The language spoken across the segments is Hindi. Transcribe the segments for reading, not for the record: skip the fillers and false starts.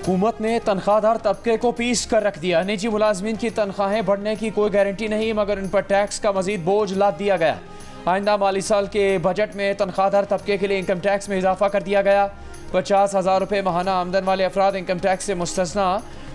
हुकूमत ने तनख्वाहदार तबके को पीस कर रख दिया। निजी मुलाजमीन की तनख्वाहें बढ़ने की कोई गारंटी नहीं, मगर उन पर टैक्स का मजीद बोझ लाद दिया गया। आइंदा माली साल के बजट में तनख्वाहदार तबके के लिए इनकम टैक्स में इजाफा कर दिया गया। 50,000 रुपये माहाना आमदन वाले अफराद इनकम टैक्स से मुस्तस्ना।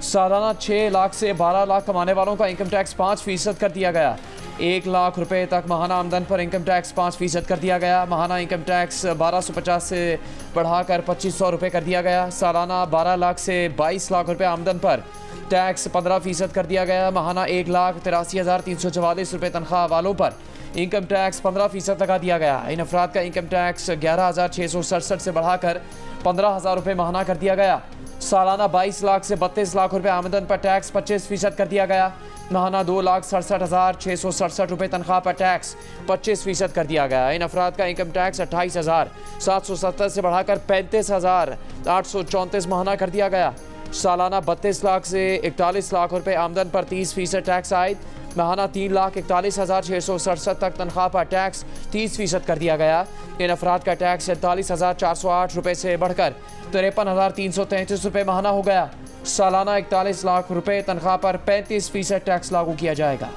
सालाना 6 लाख से 12 लाख कमाने वालों का इनकम टैक्स 5% कर दिया गया। 1 लाख रुपए तक माहाना आमदन पर इनकम टैक्स 5% कर दिया गया। माहाना इनकम टैक्स 1250 से बढ़ाकर 2500 रुपये कर दिया गया। सालाना 12 लाख से 22 लाख रुपये आमदन पर टैक्स 15% कर दिया गया। माहाना 1,83,344 रुपये तनख्वाह वालों पर इनकम टैक्स 15% लगा दिया गया। इन अफराद का इनकम टैक्स 11,667 से बढ़ाकर 15,000 रुपये माहाना कर दिया गया। सालाना 22 लाख से 32 लाख रुपये आमदन पर टैक्स 25% कर दिया गया। माहाना 2,67,667 रुपये तनख्वाह पर टैक्स 25% कर दिया गया। इन अफराद का इनकम टैक्स 28,770 से बढ़ाकर 35,834 माहाना कर दिया गया। सालाना 32 लाख से 41 लाख रुपये आमदन पर 30% टैक्स आयद। माहाना 3,41,667 तक तनख्वाह पर टैक्स 30% कर दिया गया। इन अफराद का टैक्स 47,408 रुपये से बढ़कर 53,333 रुपये माहाना हो गया। सालाना 41 लाख रुपये तनख्वाह पर 35% टैक्स लागू किया जाएगा।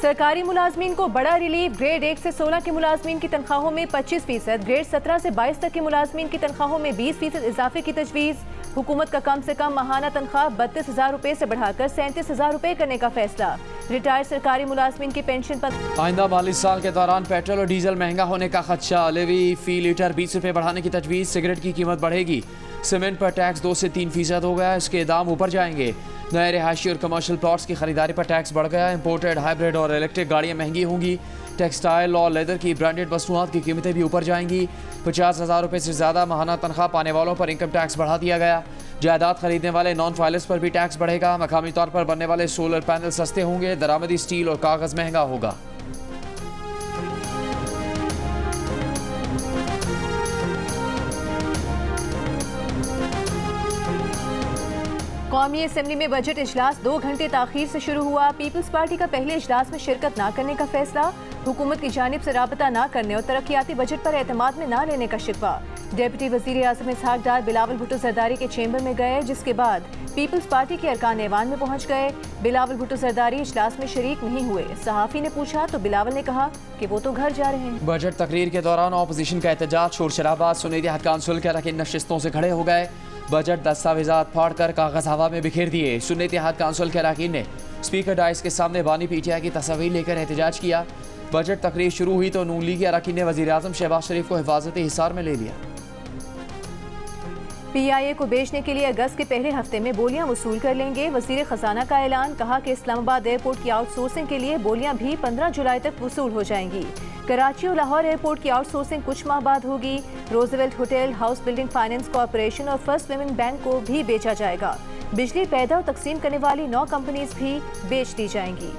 सरकारी मुलाजमीन को बड़ा रिलीफ। ग्रेड 1 से 16 के मुलाजमीन की तनख्वाहों में 25%, ग्रेड 17 से 22 तक के मुलाजमीन की तनख्वाहों में 20% इजाफे की तजवीज़। हुकूमत का कम से कम माहाना तनख्वाह 32,000 रुपये से बढ़ाकर 37,000 रुपये करने का फैसला। रिटायर्ड सरकारी मुलाजमीन की पेंशन पर आइंदा माली साल के दौरान पेट्रोल और डीजल महंगा होने का खदशा। लेवी फी लीटर 20 रुपये बढ़ाने की तजवीज़। सिगरेट की कीमत बढ़ेगी। सीमेंट पर टैक्स 2 से 3% हो गया, इसके दाम ऊपर जाएंगे। नए रिहायशी और कमर्शियल प्लॉट्स की खरीदारी पर टैक्स बढ़ गया। इंपोर्टेड, हाइब्रिड और इलेक्ट्रिक गाड़ियाँ महंगी होंगी। टेक्सटाइल और लेदर की ब्रांडेड वस्तुआत की कीमतें भी ऊपर जाएंगी। 50,000 रुपये से ज़्यादा माहाना तनख्वाह पाने वालों पर इनकम टैक्स बढ़ा दिया गया। जायदाद खरीदने वाले नॉन फाइलर्स पर भी टैक्स बढ़ेगा। मकामी तौर पर बनने वाले सोलर पैनल सस्ते होंगे। दरामदी स्टील और कागज़ महंगा होगा। कौमी असेंबली में बजट इजलास 2 घंटे ताखीर से शुरू हुआ। पीपल्स पार्टी का पहले इजलास में शिरकत न करने का फैसला। हुकूमत की जानिब से राबता न करने और तरक्याती बजट पर एतमाद में न लेने का शिकवा। डेप्यूटी वजीर आज़म इसहाक डार बिलावल भुट्टो जरदारी के चेंबर में गए, जिसके बाद पीपल्स पार्टी के अरकान ऐवान में पहुंच गए। बिलावल भुट्टो जरदारी इजलास में शरीक नहीं हुए। सहाफ़ी ने पूछा तो बिलावल ने कहा कि वो तो घर जा रहे हैं। बजट तकरीर के दौरान अपोजिशन का एहतजाज, शोर शराबा। सुन्नी देहात काउंसिल के अरकान नशिस्तों से खड़े हो गए। बजट दस्तावेजात फाड़कर कागज हवा में बिखेर दिए। सुन्नी देहात काउंसिल के अरकान ने स्पीकर डाइस के सामने बानी पीटीआई की तस्वीर लेकर एहतजाज किया। बजट तकरीर शुरू हुई तो नून लीग के अरकान ने वज़ीर आज़म शहबाज शरीफ को हिफाजती हिसार में ले लिया। PIA को बेचने के लिए अगस्त के पहले हफ्ते में बोलियां वसूल कर लेंगे। वजीर खजाना का ऐलान। कहा कि इस्लामाबाद एयरपोर्ट की आउटसोर्सिंग के लिए बोलियां भी 15 जुलाई तक वसूल हो जाएंगी। कराची और लाहौर एयरपोर्ट की आउटसोर्सिंग कुछ माह बाद होगी। Roosevelt hotel, house building finance corporation और फर्स्ट वुमेन बैंक को भी बेचा जाएगा। बिजली पैदा और तकसीम करने वाली 9 कंपनीज भी बेच दी जाएंगी।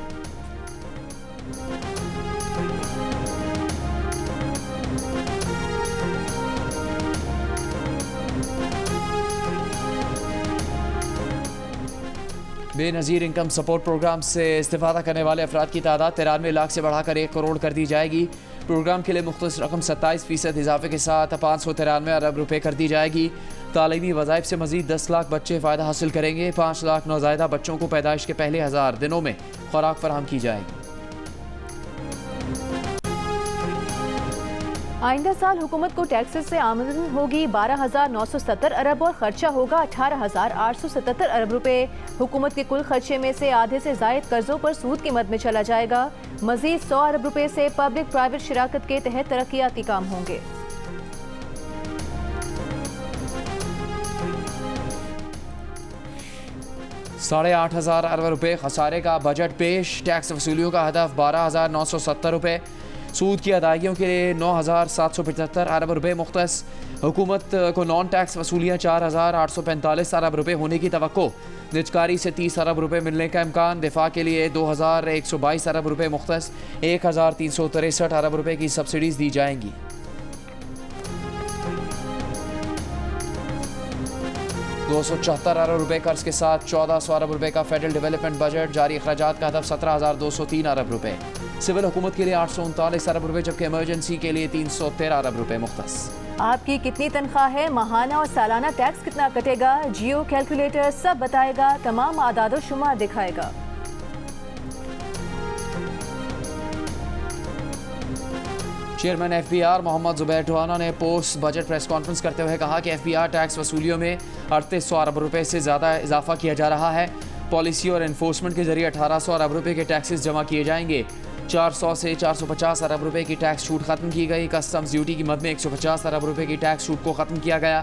बेनज़ीर इनकम सपोर्ट प्रोग्राम से इस्तेफादा करने वाले अफराद की तादाद 93 लाख से बढ़ाकर 1 करोड़ कर दी जाएगी। प्रोग्राम के लिए मुख्तस रकम 27% इजाफे के साथ 593 अरब रुपये कर दी जाएगी। तालीमी वज़ाइफ से मज़ीद 10 लाख बच्चे फ़ायदा हासिल करेंगे। 5 लाख नौज़ायदा बच्चों को पैदाइश के पहले 1000 दिनों में खुराक फराहम की जाएगी। आइंदा साल हुकूमत को टैक्सेस से आमदन होगी 12,970 अरब और खर्चा होगा 18,877 अरब रुपए। हुकूमत के कुल खर्चे में से आधे से ज़ायद कर्जों पर सूद की मद में चला जाएगा। मजीद 100 अरब रुपए से पब्लिक प्राइवेट शराकत के तहत तरक्याती काम होंगे। $8,500 अरब रुपये खसारे का बजट पेश। टैक्स वसूलियों का हदफ 12,970 रुपये। सूद की अदायगियों के लिए 9,775 अरब रुपये मुख्तस। हुकूमत को नॉन टैक्स वसूलियाँ 4,845 अरब रुपये होने की तवक्को। निजकारी से 30 अरब रुपये मिलने का इम्कान। दिफा के लिए 2,122 अरब रुपये मुख्तस। 1,363 अरब रुपये की सब्सिडीज़ दी जाएंगी। $274 अरब रुपये कर्ज के साथ 1,400 अरब रुपये का फेडरल डेवलपमेंट बजट। जारी अखराजात का हदफ 17,203 अरब रुपये। सिविल हुकूमत के लिए 839 अरब रुपये, जबकि इमरजेंसी के लिए 313 अरब रुपये मुख्तस। आपकी कितनी तनख्वाह है, माहाना और सालाना टैक्स कितना कटेगा, जियो कैलकुलेटर सब बताएगा, तमाम आदाद और शुमार दिखाएगा। चेयरमैन एफबीआर मोहम्मद जुबैर टोहाना ने पोस्ट बजट प्रेस कॉन्फ्रेंस करते हुए कहा कि एफबीआर टैक्स वसूलियों में 3800 अरब रुपए से ज़्यादा इजाफा किया जा रहा है। पॉलिसी और इन्फोर्समेंट के जरिए 1800 अरब रुपए के टैक्सेस जमा किए जाएंगे। 400 से 450 अरब रुपए की टैक्स छूट खत्म की गई। कस्टम्स ड्यूटी की मद में 150 अरब रुपए की टैक्स छूट को खत्म किया गया।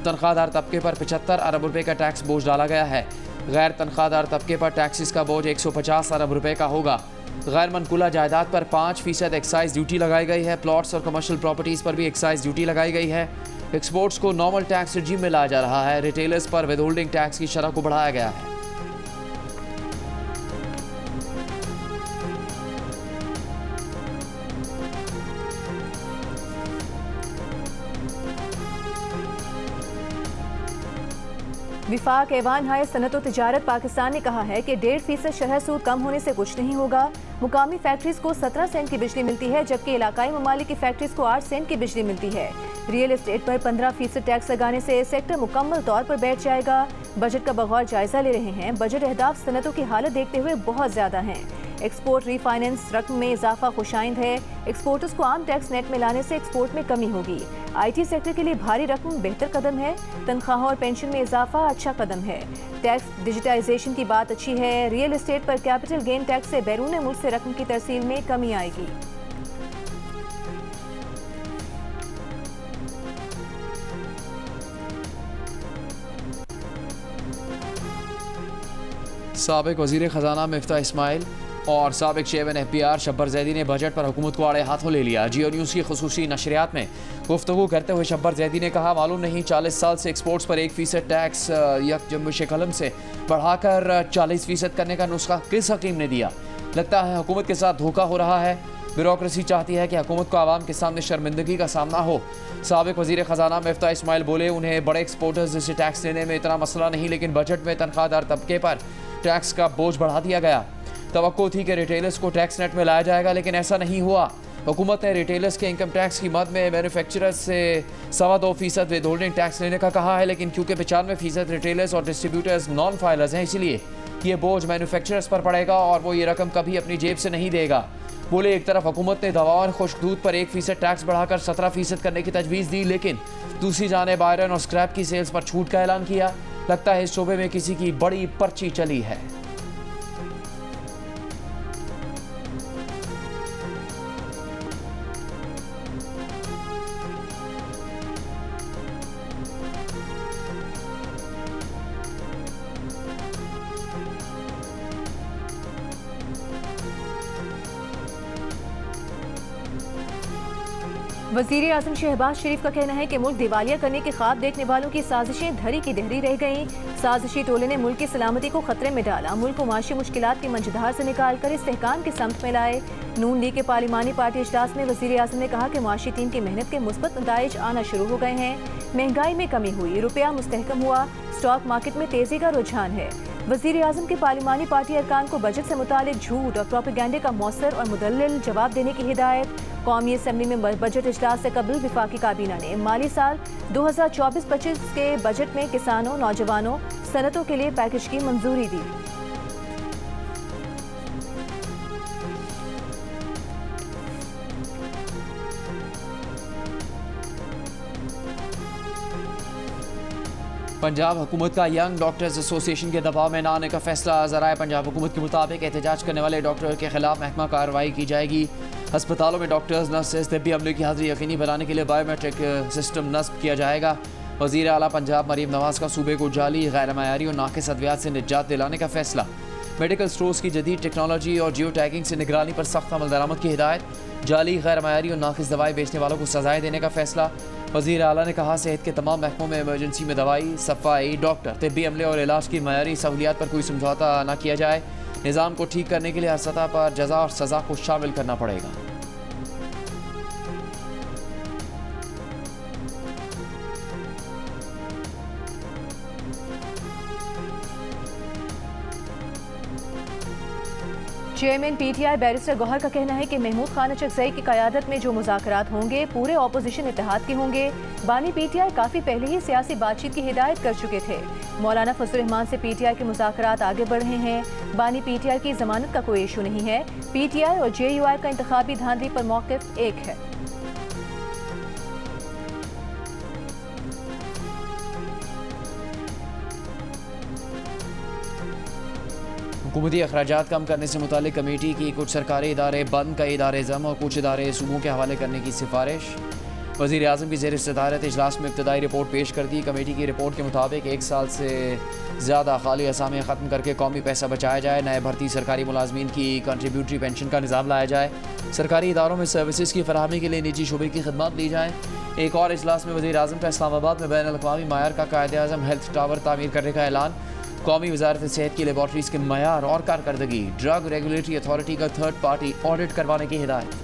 तनख्वाहदार तबके पर 75 अरब रुपए का टैक्स बोझ डाला गया है। गैर तनख्वाहदार तबके पर टैक्सेस का बोझ 150 अरब रुपए का होगा। गैर मनकुला जायदाद पर 5% एक्साइज ड्यूटी लगाई गई है। प्लॉट्स और कमर्शियल प्रॉपर्टीज़ पर भी एक्साइज ड्यूटी लगाई गई है। एक्सपोर्ट्स को नॉर्मल टैक्स रिजीम में लाया जा रहा है। रिटेलर्स पर विद होल्डिंग टैक्स की शरह को बढ़ाया गया है। विफाक ऐवान हाय सनत और तिजारत पाकिस्तान ने कहा है कि 1.5% शरह सूद कम होने से कुछ नहीं होगा। मुकामी फैक्ट्रीज को 17 सेंट की बिजली मिलती है, जबकि इलाकाई ममालिक की फैक्ट्रीज को 8 सेंट की बिजली मिलती है। रियल एस्टेट पर 15% टैक्स लगाने से सेक्टर मुकम्मल तौर पर बैठ जाएगा। बजट का बगौर जायजा ले रहे हैं। बजट अहदाफ सनतों की हालत देखते हुए बहुत ज्यादा हैं। एक्सपोर्ट रीफाइनेंस रकम में इजाफा खुशाइंद है। एक्सपोर्टर्स को आम टैक्स नेट में लाने से एक्सपोर्ट में कमी होगी। IT सेक्टर के लिए भारी रकम बेहतर कदम है। तनख्वाहों और पेंशन में इजाफा अच्छा कदम है। टैक्स डिजिटाइजेशन की बात अच्छी है। रियल एस्टेट पर कैपिटल गेन टैक्स से बैरून मुल्क से रकम की तरसील में कमी आएगी। साबिक वज़ीर ख़जाना मिफ्ता इस्माइल और साबिक चेयरमैन एफबीआर शब्बर जैदी ने बजट पर हुकूमत को आड़े हाथों ले लिया। जियो न्यूज़ की खुसूसी नशरियात में गुफ्तगू करते हुए शब्बर जैदी ने कहा, मालूम नहीं 40 साल से एक्सपोर्ट्स पर 1% टैक्स यकजंबिश कलम से बढ़ाकर 40% करने का नुस्खा किस हकीम ने दिया। लगता है हुकूमत के साथ धोखा हो रहा है। ब्यूरोक्रेसी चाहती है कि हुकूमत को आवाम के सामने शर्मिंदगी का सामना हो। साबिक वज़ीर ख़जाना मिफ्ता इस्माइल बोले, उन्हें बड़े एक्सपोर्टर्स से टैक्स लेने में इतना मसला नहीं, लेकिन बजट में तनख्वाहदार तबके पर टैक्स का बोझ बढ़ा दिया गया। तवक्को थी कि रिटेलर्स को टैक्स नेट में लाया जाएगा, लेकिन ऐसा नहीं हुआ। हुकूमत ने रिटेलर्स के इनकम टैक्स की मद में मैन्युफैक्चरर्स से 2.25% विद होल्डिंग टैक्स लेने का कहा है, लेकिन क्योंकि 95% रिटेलर्स और डिस्ट्रीब्यूटर्स नॉन फाइलर्स हैं, इसलिए ये बोझ मैन्युफैक्चरर्स पर पड़ेगा और वो ये रकम कभी अपनी जेब से नहीं देगा। बोले, एक तरफ हुकूमत ने दवा और खुश्क दूध पर 1% टैक्स बढ़ाकर 17% करने की तजवीज़ दी, लेकिन दूसरी जानिब आयरन और स्क्रैप की सेल्स पर छूट का ऐलान किया। लगता है इस शोबे में किसी की बड़ी पर्ची चली है। वज़ीर आज़म शहबाज शरीफ का कहना है कि मुल्क दिवालिया करने के ख्वाब देखने वालों की साजिशें धरी की धरी रह गईं। साजिशी टोले ने मुल्क की सलामती को खतरे में डाला। मुल्क को माशी मुश्किलात की मंझधार से निकाल कर इस्तेहकाम की समत में लाए। नून लीग के पार्लिमानी पार्टी इजलास में वज़ीर आज़म ने कहा कि माशी टीम की मेहनत के मुस्बत नताइज आना शुरू हो गए हैं। महंगाई में कमी हुई, रुपया मुस्तहकम हुआ, स्टॉक मार्केट में तेजी का रुझान है। वज़ीर आज़म के पार्लिमानी पार्टी अरकान को बजट से मुतालिक झूठ और प्रोपेगेंडे का मौसर और मुदल्लिल जवाब देने की हिदायत। कौमी असम्बली में बजट इजलास से कबल विफाकी काबीना ने माली साल 2024-25 के बजट में किसानों, नौजवानों, सनतों के लिए पैकेज की मंजूरी दी। पंजाब हुकूमत का यंग डॉक्टर्स एसोसिएशन के दबाव में न आने का फैसला। ज़राए पंजाब हुकूमत के मुताबिक एहतजाज करने वाले डॉक्टर के खिलाफ महकमा कार्रवाई की जाएगी। अस्पतालों में डॉक्टर्स, नर्सेज, तिब्बी अमले की हाजिरी यकीनी बनाने के लिए बायोमेट्रिक सिस्टम नस्ब किया जाएगा। वज़ीर आला पंजाब मरीम नवाज का सूबे को जाली, गैर मयारी और नाकिस अद्वियात से निजात दिलाने का फैसला। मेडिकल स्टोर्स की जदीद टेक्नोलॉजी और जियो टैगिंग से निगरानी पर सख्त अमल दरामद की हिदायत। जाली, गैर मयारी और नाकिस दवाएँ बेचने वालों को सजाएँ देने का फैसला। वज़ीर आला ने कहा, सेहत के तमाम महकमों में इमरजेंसी में दवाई, सफाई, डॉक्टर, तिब्बी अमले और इलाज की मयारी सहूलियात पर कोई समझौता न किया जाए। निज़ाम को ठीक करने के लिए हर सतह पर जज़ा और सज़ा को शामिल करना पड़ेगा। चेयरमैन पीटीआई बैरिस्टर गौहर का कहना है कि महमूद खान अचकजई की क़यादत में जो मुज़ाकरात होंगे पूरे ऑपोजिशन इत्तेहाद के होंगे। बानी पीटीआई काफ़ी पहले ही सियासी बातचीत की हिदायत कर चुके थे। मौलाना फजल रहमान से पीटीआई के मुज़ाकरात आगे बढ़ रहे हैं। बानी पीटीआई की जमानत का कोई इशू नहीं है। पीटीआई और जेयूआई का इंतखाबी धांधली पर मौक़िफ़ एक है। हुकूमती अखराजात कम करने से मुतालिक कमेटी की कुछ सरकारी इदारे बंद, कई इदारे जम और कुछ इदारे सूबों के हवाले करने की सिफारिश। वज़ीर आज़म की ज़ेर सदारत इजलास में इब्तदाई रिपोर्ट पेश कर दी। कमेटी की रिपोर्ट के मुताबिक 1 साल से ज़्यादा खाली असामी ख़त्म करके कौमी पैसा बचाया जाए। नए भर्ती सरकारी मुलाजमीन की कंट्रीब्यूटरी पेंशन का निज़ाम लाया जाए। सरकारी इदारों में सर्विसेज की फराहमी के लिए निजी शोबे की खदमात ली जाए। एक और इजलास में वज़ीर आज़म का इस्लामाबाद में बैन अल-अक़वामी मायार का कायदे-आज़म हेल्थ टावर तामीर करने का ऐलान। कौमी वजारत सेहत की लेबॉर्ट्रीज़ के मयार और कारकर्दगी, ड्रग रेगुलेटरी अथॉरिटी का थर्ड पार्टी ऑडिट करवाने की हिदायत।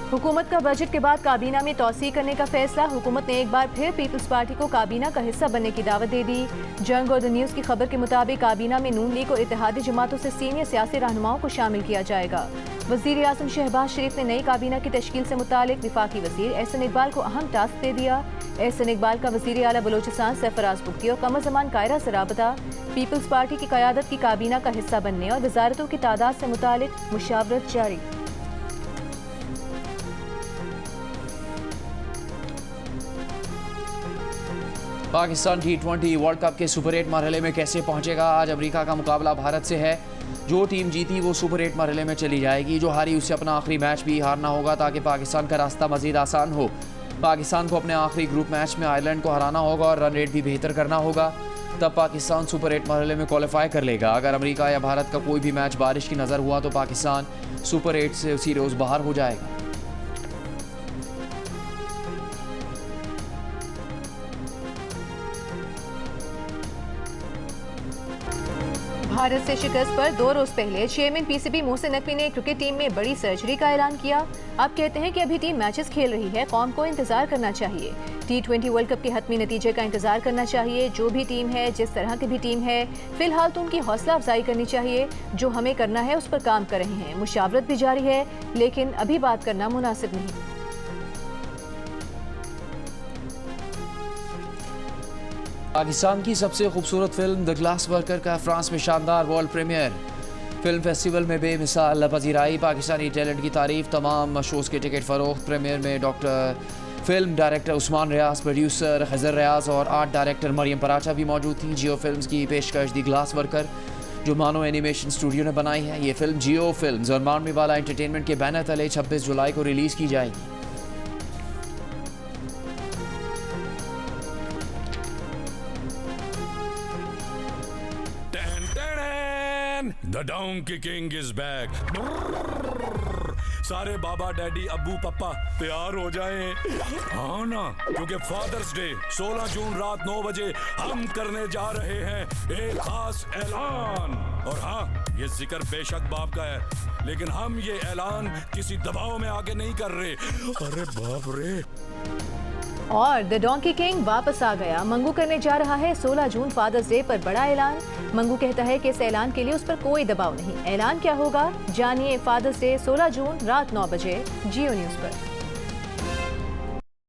हुकूमत का बजट के बाद काबीना में तोसी करने का फैसला। हुकूमत ने एक बार फिर पीपल्स पार्टी को काबीना का हिस्सा बनने की दावत दे दी। जंग और द न्यूज़ की खबर के मुताबिक काबीना में नून लीग और इत्तेहादी जमातों से सीनियर सियासी रहनुमाओं को शामिल किया जाएगा। वज़ीर आज़म शहबाज शरीफ ने नई काबीना की तश्कील से मुतालिक वफाकी वज़ीर एहसन इकबाल को अहम टास्क दे दिया। एहसन इकबाल का वज़ीर आला बलोचिस्तान सरफराज बुक्की और कमर ज़मान कायरा से राबता, पीपल्स पार्टी की क़यादत की काबीना का हिस्सा बनने और वजारतों की तादाद से मुतालिक मुशावरत जारी। पाकिस्तान T20 वर्ल्ड कप के सुपर 8 मरहले में कैसे पहुंचेगा? आज अमेरिका का मुकाबला भारत से है। जो टीम जीती वो सुपर 8 मरहले में चली जाएगी। जो हारी उससे अपना आखिरी मैच भी हारना होगा ताकि पाकिस्तान का रास्ता मजीद आसान हो। पाकिस्तान को अपने आखिरी ग्रुप मैच में आयरलैंड को हराना होगा और रन रेट भी बेहतर करना होगा, तब पाकिस्तान सुपर 8 मरहले में क्वालिफाई कर लेगा। अगर अमेरिका या भारत का कोई भी मैच बारिश की नज़र हुआ तो पाकिस्तान सुपर 8 से उसी रोज़ बाहर हो जाएगा। भारत से शिकस्त पर 2 रोज पहले चेयरमैन पीसीबी मोहसिन नकवी ने क्रिकेट टीम में बड़ी सर्जरी का ऐलान किया। अब कहते हैं कि अभी टीम मैचेस खेल रही है, कौम को इंतजार करना चाहिए। T20 वर्ल्ड कप के हतमी नतीजे का इंतजार करना चाहिए। जो भी टीम है, जिस तरह की भी टीम है, फिलहाल तो उनकी हौसला अफजाई करनी चाहिए। जो हमें करना है उस पर काम कर रहे हैं। मुशावरत भी जारी है, लेकिन अभी बात करना मुनासिब नहीं। पाकिस्तान की सबसे खूबसूरत फिल्म द ग्लास वर्कर का फ्रांस में शानदार वर्ल्ड प्रीमियर। फिल्म फेस्टिवल में बेमिसाल पजीराई, पाकिस्तानी टैलेंट की तारीफ, तमाम शोज़ के टिकट फरोख्त। प्रीमियर में डॉक्टर फिल्म डायरेक्टर उस्मान रियाज, प्रोड्यूसर खजर रियाज और आर्ट डायरेक्टर मरियम पराचा भी मौजूद थी। जियो फिल्म्स की पेशकश द ग्लास वर्कर जो मानो एनिमेशन स्टूडियो ने बनाई है। ये फिल्म जियो फिल्म्स और मानवी वाला एंटरटेनमेंट के बैनर तले 26 जुलाई को रिलीज़ की जाएगी। The Donkey King is back. सारे बाबा डैडी अब्बू पप्पा तैयार हो जाएं। हाँ ना, क्योंकि फादर्स डे 16 जून रात 9 बजे हम करने जा रहे हैं एक खास ऐलान। और हाँ, ये जिक्र बेशक बाप का है, लेकिन हम ये ऐलान किसी दबाव में आगे नहीं कर रहे। अरे बाप रे। और द डोंकी किंग वापस आ गया। मंगू करने जा रहा है 16 जून फादर्स डे पर बड़ा ऐलान। मंगू कहता है कि इस ऐलान के लिए उस पर कोई दबाव नहीं। ऐलान क्या होगा, जानिए फादर्स डे 16 जून रात 9 बजे जियो न्यूज़ पर।